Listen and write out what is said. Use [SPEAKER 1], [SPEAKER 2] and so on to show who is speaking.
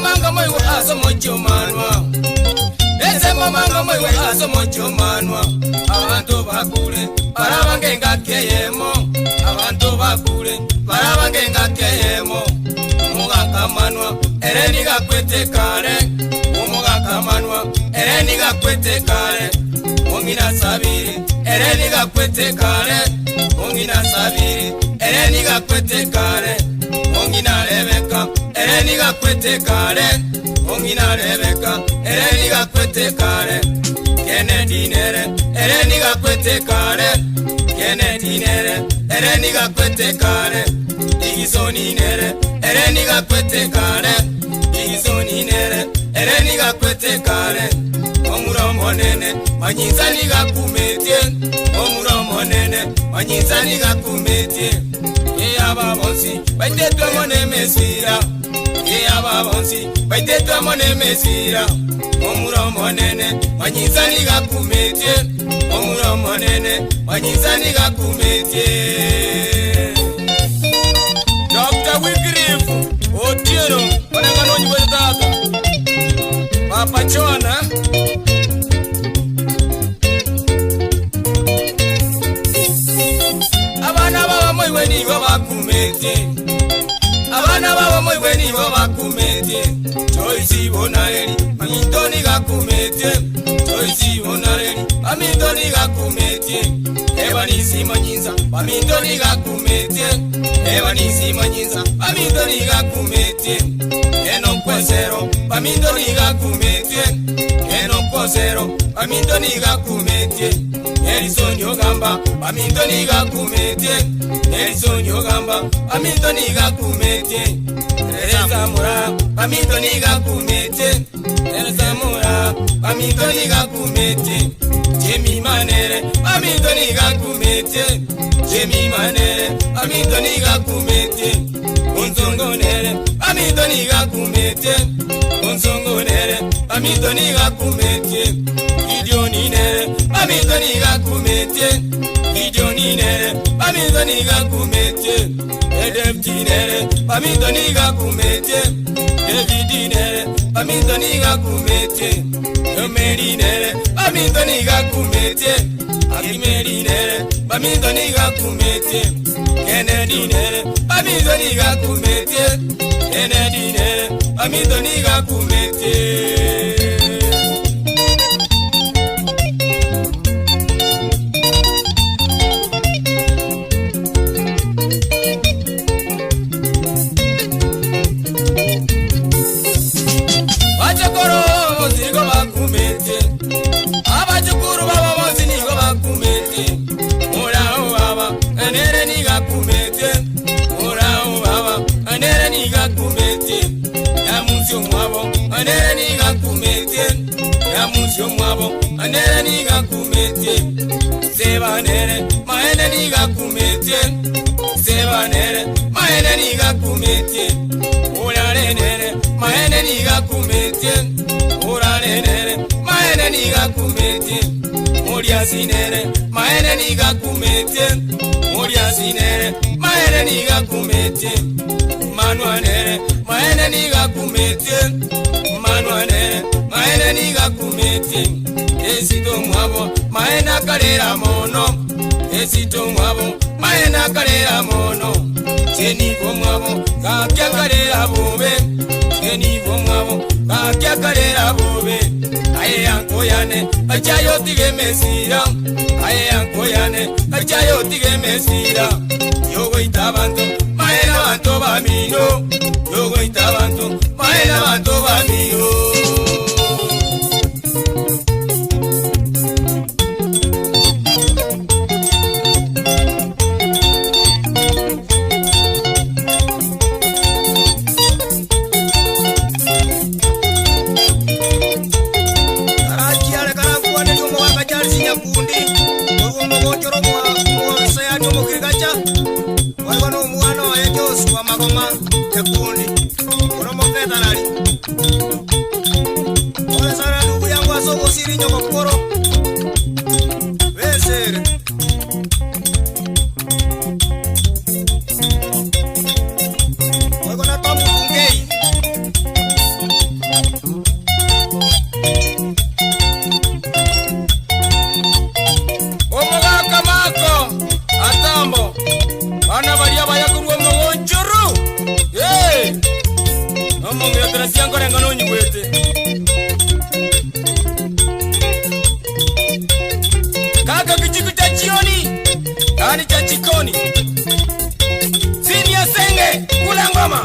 [SPEAKER 1] mamanga moyo aso mocho manwa. Ese mamanga moyo aso mocho manwa. Abantu bakule barabangenga keyemo. Abantu bakule barabangenga keyemo. Mugaka manwa ereni gakwete kare. Mugaka manwa ereni gakwete kare. Ongina sabiri ereni gakwete kare. Ongina sabiri ereni gakwete kare. Ongina Rebeka ereni gakwete kare. Ongina Rebeka ereni gakwete kare. Kennedy nere ereni gakwete kare. Kennedy nere ereni gakwete kare. Igisoni nere ereni gakwete kare. Igisoni nere ereni gakwete kare. Omuromo nene manyinzani gakumetie. Omuromo nene manyinzani gakumetie. Yaba bonsi baitetwe mone mesira. Yaba bonsi baitetwe mone mesira. Omuromo nene manyinzani gakumetie. Omuromo nene manyinzani gakumetie. Dr. Wycliffe Otieno wanangano nyibwetaka Papa Chona. Abana baba moiwe nibo bakumetie. Abana baba moiwe nibo bakumetie. Joyce Bonareli Amintoni gakumetie. Joyce Bonareli Amintoni gakumetie. Evanisi Manyinza Amintoni gakumetie. Evanisi Manyinza Amintoni gakumetie. Eno kwesero Amintoni gakumetie. Eno kwesero Amintoni gakumetie. Nelson Yogamba Amintoni gakumetie. Nelson Yogamba Amintoni gakumetie. Teresa Mura Amintoni gakumetie. Teresa Mura Amintoni gakumetie. Jimmy Manere Amintoni gakumetie. Jimmy Manere Amintoni gakumetie. Unsongonere Amintoni gakumetie. Unsongonere Amintoni gakumetie. Gideoni nere Amintoni gakumetie. Gideoni nere Amintoni gakumetie. Edepti nere Amintoni gakumetie. David nere Amintoni gakumetie. Mary nere Amintoni gakumetie. Akimeri nere Amintoni gakumetie. Kennedy nere Amintoni gakumetie. Kennedy nere Amintoni gakumetie. Anere ni gakumetie. Sebanere maene ni gakumetie. Sebanere maene ni gakumetie. Urarenere maene ni gakumetie. Urarenere maene ni gakumetie. Muriasinere maene ni gakumetie. Muriasinere maene ni gakumetie. Manuanere maene ni gakumetie. Manuanere maene ni gakumetie. Esito mwabo maena kalera mono. Esito mwabo maena kalera mono. Cheni mwabo kakya kalera bobe. Cheni mwabo kakya kalera bobe. Aye yanko yane achayo tige mesira. Aye yanko yane achayo tige mesira. Yogo itabanto maena banto bamino. Yogo itabanto maena banto bamino. Omongo yotrasi yango rengono nyuwete. Kaka kichiku cha chioni, kani cha chikoni. Sini ya senge, kula ngoma.